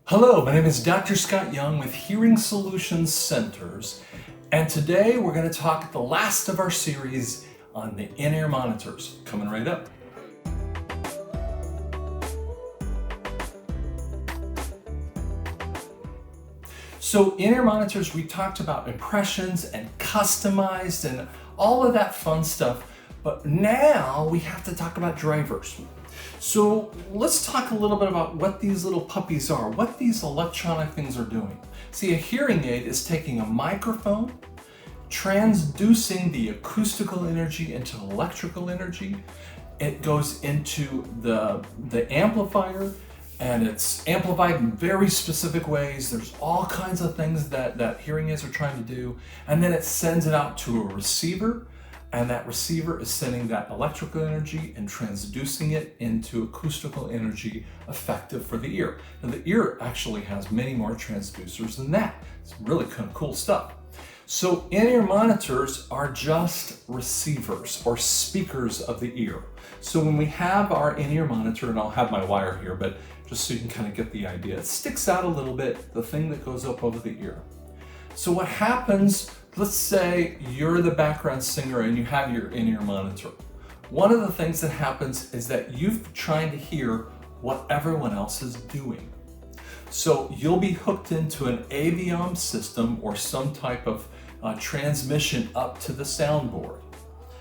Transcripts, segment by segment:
Hello, my name is Dr. Scott Young with Hearing Solutions Centers, and today we're going to talk the last of our series on the InEar monitors. Coming right up. So InEar monitors, we talked about impressions and customized and all of that fun stuff, but now we have to talk about drivers. So let's talk a little bit about what these little puppies are, what these electronic things are doing. See, a hearing aid is taking a microphone, transducing the acoustical energy into electrical energy. It goes into the amplifier, and it's amplified in very specific ways. There's all kinds of things that hearing aids are trying to do, and then it sends it out to a receiver, and that receiver is sending that electrical energy and transducing it into acoustical energy effective for the ear. Now the ear actually has many more transducers than that. It's really kind of cool stuff. So in-ear monitors are just receivers or speakers of the ear. So when we have our in-ear monitor, and I'll have my wire here, but just so you can kind of get the idea, it sticks out a little bit, the thing that goes up over the ear. So what happens, let's say you're the background singer and you have your in-ear monitor. One of the things that happens is that you're trying to hear what everyone else is doing. So you'll be hooked into an aviom system or some type of transmission up to the soundboard.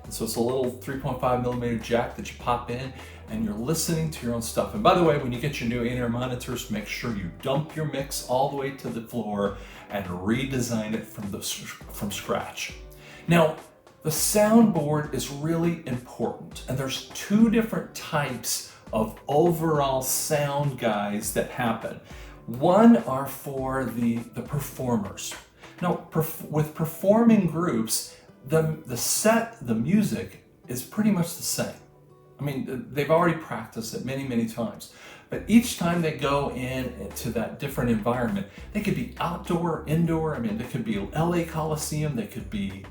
And so it's a little 3.5 millimeter jack that you pop in, and you're listening to your own stuff. And by the way, when you get your new in-ear monitors, make sure you dump your mix all the way to the floor and redesign it from scratch. Now, the soundboard is really important, and there's two different types of overall the guys that happen. One are for the performers. Now, with performing groups, the music is pretty much the same. I mean, they've already practiced it many, many times. But each time they go into that different environment, they could be outdoor, indoor. I mean, they could be LA Coliseum, they could be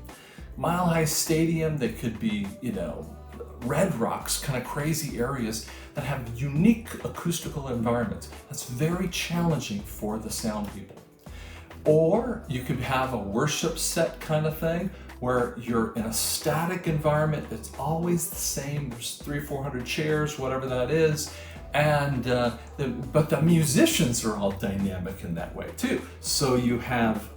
Mile High Stadium, they could be, Red Rocks, kind of crazy areas that have unique acoustical environments. That's very challenging for the sound people. Or you could have a worship set kind of thing where you're in a static environment that's always the same. There's 300 or 400 chairs, whatever that is. And but the musicians are all dynamic in that way too. So you have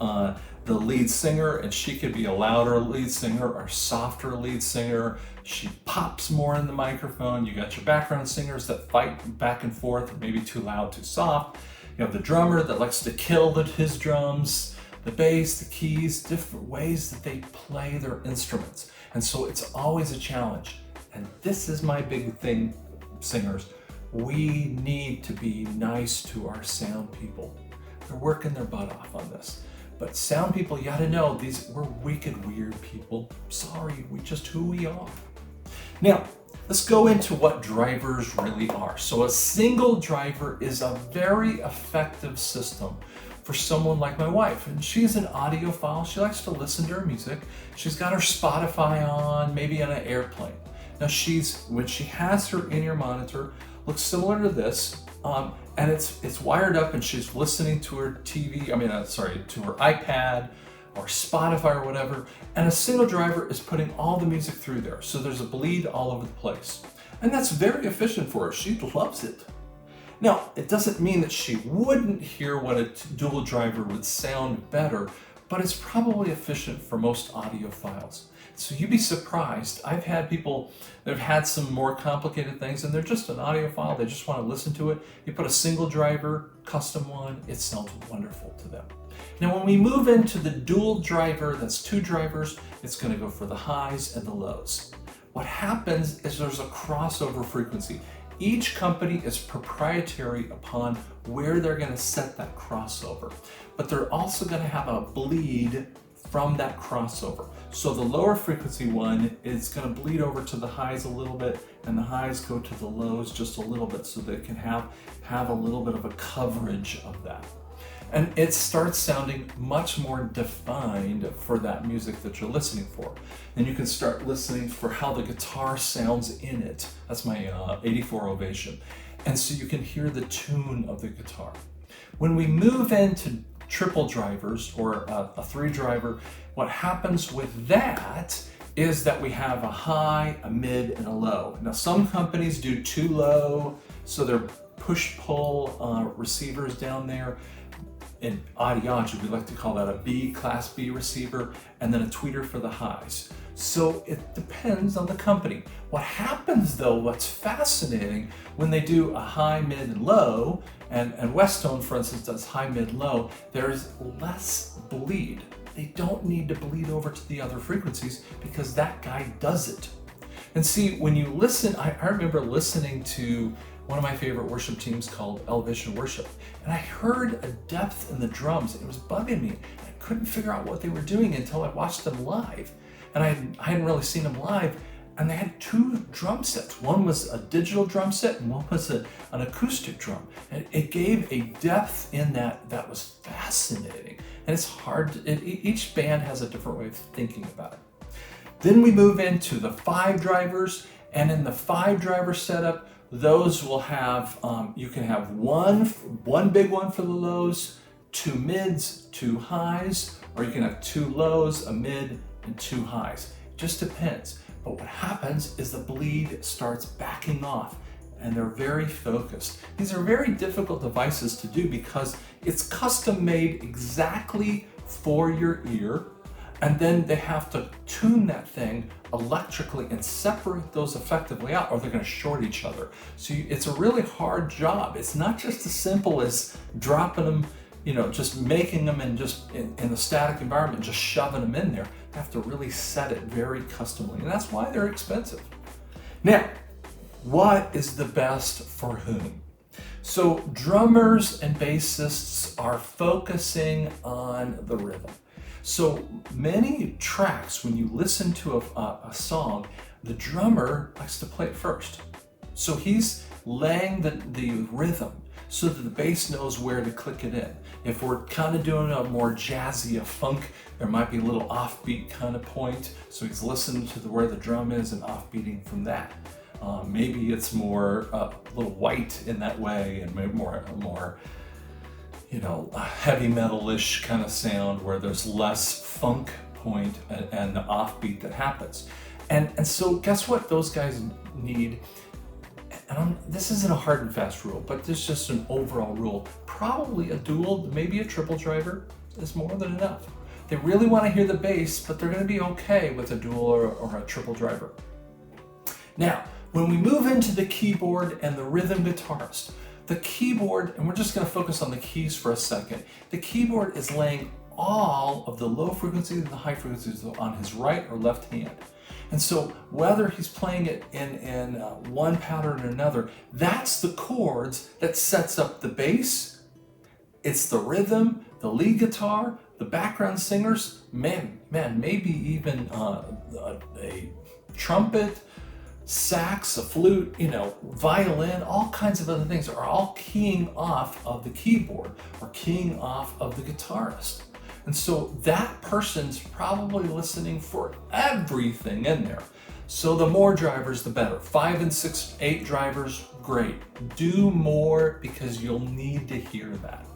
the lead singer, and she could be a louder lead singer or softer lead singer. She pops more in the microphone. You got your background singers that fight back and forth, maybe too loud, too soft. You have the drummer that likes to kill his drums, the bass, the keys, different ways that they play their instruments. And so it's always a challenge. And this is my big thing, singers. We need to be nice to our sound people. They're working their butt off on this. But sound people, you gotta know, we're wicked weird people. Sorry, just who we are. Now, let's go into what drivers really are. So a single driver is a very effective system for someone like my wife. And she's an audiophile. She likes to listen to her music. She's got her Spotify on, maybe on an airplane. Now when she has her in-ear monitor, looks similar to this, and it's wired up, and she's listening to her to her iPad or Spotify or whatever, and a single driver is putting all the music through there. So there's a bleed all over the place. And that's very efficient for her. She loves it. Now, it doesn't mean that she wouldn't hear what a dual driver would sound better, but it's probably efficient for most audiophiles. So you'd be surprised. I've had people that have had some more complicated things, and they're just an audiophile. They just want to listen to it. You put a single driver, custom one, it sounds wonderful to them. Now, when we move into the dual driver, that's two drivers, it's going to go for the highs and the lows. What happens is there's a crossover frequency. Each company is proprietary upon where they're going to set that crossover, but they're also going to have a bleed from that crossover. So the lower frequency one is going to bleed over to the highs a little bit, and the highs go to the lows just a little bit, so they can have a little bit of a coverage of that. And it starts sounding much more defined for that music that you're listening for. And you can start listening for how the guitar sounds in it. That's my 84 Ovation. And so you can hear the tune of the guitar. When we move into triple drivers or a 3-driver, what happens with that is that we have a high, a mid, and a low. Now some companies do 2 low, so they're push-pull receivers down there. In audiology, we like to call that a B, Class B receiver, and then a tweeter for the highs. So it depends on the company. What happens though, what's fascinating, when they do a high, mid, and low, and Westone, for instance, does high, mid, low, there's less bleed. They don't need to bleed over to the other frequencies because that guy does it. And see, when you listen, I remember listening to one of my favorite worship teams called Elevation Worship, and I heard a depth in the drums. It was bugging me. I couldn't figure out what they were doing until I watched them live. And I hadn't really seen them live, and they had 2 drum sets. One was a digital drum set, and one was an acoustic drum. And it gave a depth in that was fascinating. And it's hard, each band has a different way of thinking about it. Then we move into the 5 drivers, and in the 5-driver setup, those will have, you can have one big one for the lows, 2 mids, 2 highs, or you can have 2 lows, a mid, and 2 highs. It just depends. But what happens is the bleed starts backing off, and they're very focused. These are very difficult devices to do because it's custom made exactly for your ear, and then they have to tune that thing electrically and separate those effectively out, or they're going to short each other. So it's a really hard job. It's not just as simple as dropping them, just making them in the static environment, just shoving them in there. You have to really set it very customly, and that's why they're expensive. Now, what is the best for whom? So drummers and bassists are focusing on the rhythm. So many tracks, when you listen to a song, the drummer likes to play it first. So he's laying the rhythm so that the bass knows where to click it in. If we're kind of doing a more jazzy, a funk, there might be a little offbeat kind of point. So he's listening to where the drum is and offbeating from that. Maybe it's more a little white in that way, and maybe more heavy metal-ish kind of sound where there's less funk point and the offbeat that happens. And so guess what those guys need? And this isn't a hard and fast rule, but there's just an overall rule. Probably a dual, maybe a triple driver is more than enough. They really want to hear the bass, but they're going to be okay with a dual or a triple driver. Now, when we move into the keyboard and the rhythm guitarist, the keyboard, and we're just going to focus on the keys for a second, the keyboard is laying all of the low frequencies and the high frequencies on his right or left hand. And so whether he's playing it in one pattern or another, that's the chords that sets up the bass. It's the rhythm, the lead guitar, the background singers, maybe even a trumpet, sax, a flute, violin, all kinds of other things are all keying off of the keyboard or keying off of the guitarist. And so that person's probably listening for everything in there. So the more drivers, the better. 5 and 6, 8 drivers, great. Do more because you'll need to hear that.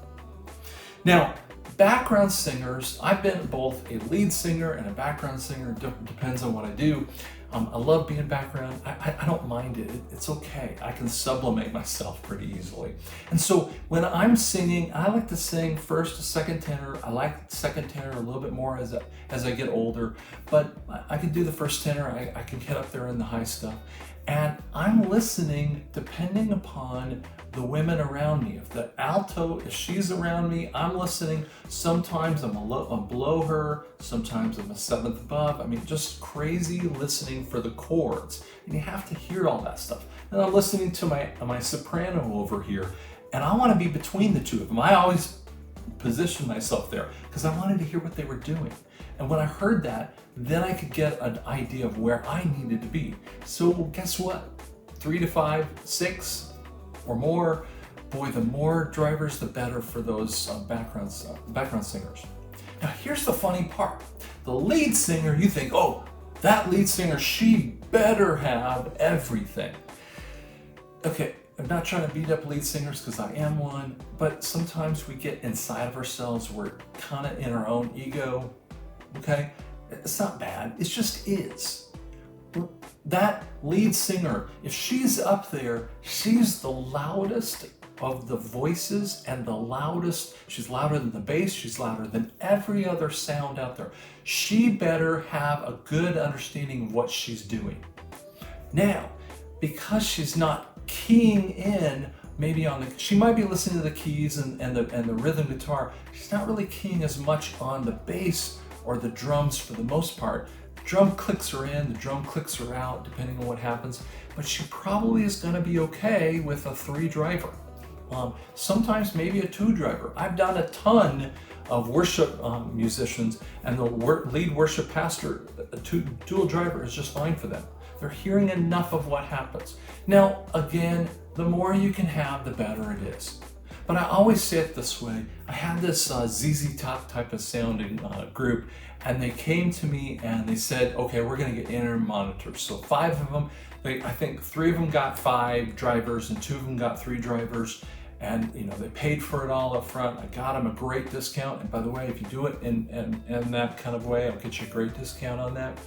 Now, background singers, I've been both a lead singer and a background singer, depends on what I do. I love being background. I don't mind it. It's okay. I can sublimate myself pretty easily. And so when I'm singing, I like to sing first, second tenor. I like second tenor a little bit more as I get older, but I can do the first tenor. I can get up there in the high stuff. And I'm listening depending upon the women around me. If the alto, if she's around me, I'm listening. Sometimes I'm below her, sometimes I'm a seventh above. I mean, just crazy listening for the chords. And you have to hear all that stuff. And I'm listening to my soprano over here, and I want to be between the two of them. I always position myself there because I wanted to hear what they were doing. And when I heard that, then I could get an idea of where I needed to be. So guess what? 3 to 5, 6 or more. Boy, the more drivers, the better for those background singers. Now here's the funny part. The lead singer, you think, oh, that lead singer, she better have everything. Okay, I'm not trying to beat up lead singers because I am one, but sometimes we get inside of ourselves. We're kind of in our own ego, okay? It's not bad, it just is. That lead singer, if she's up there, she's the loudest of the voices and the loudest. She's louder than the bass, she's louder than every other sound out there. She better have a good understanding of what she's doing. Now, because she's not keying in maybe on the, she might be listening to the keys and the rhythm guitar, she's not really keying as much on the bass or the drums for the most part. The drum clicks are in, the drum clicks are out, depending on what happens, but she probably is gonna be okay with a 3 driver. Sometimes maybe a 2 driver. I've done a ton of worship musicians, and the lead worship pastor, a dual driver is just fine for them. They're hearing enough of what happens. Now, again, the more you can have, the better it is. But I always say it this way. I had this ZZ Top type of sounding group, and they came to me and they said, okay, we're gonna get InEar monitors. So 5 of them, I think 3 of them got 5 drivers and 2 of them got 3 drivers. And they paid for it all up front. I got them a great discount. And by the way, if you do it in that kind of way, I'll get you a great discount on that.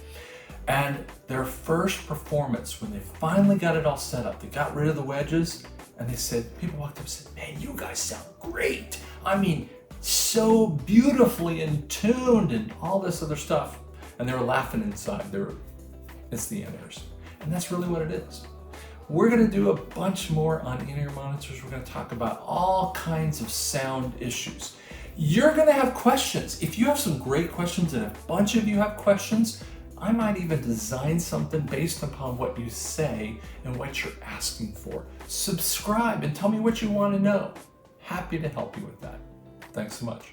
And their first performance, when they finally got it all set up, they got rid of the wedges, and they said, people walked up and said, man, you guys sound great. I mean, so beautifully in tuned and all this other stuff. And they were laughing inside. It's the InEars. And that's really what it is. We're gonna do a bunch more on InEar monitors. We're gonna talk about all kinds of sound issues. You're gonna have questions. If you have some great questions, and a bunch of you have questions, I might even design something based upon what you say and what you're asking for. Subscribe and tell me what you want to know. Happy to help you with that. Thanks so much.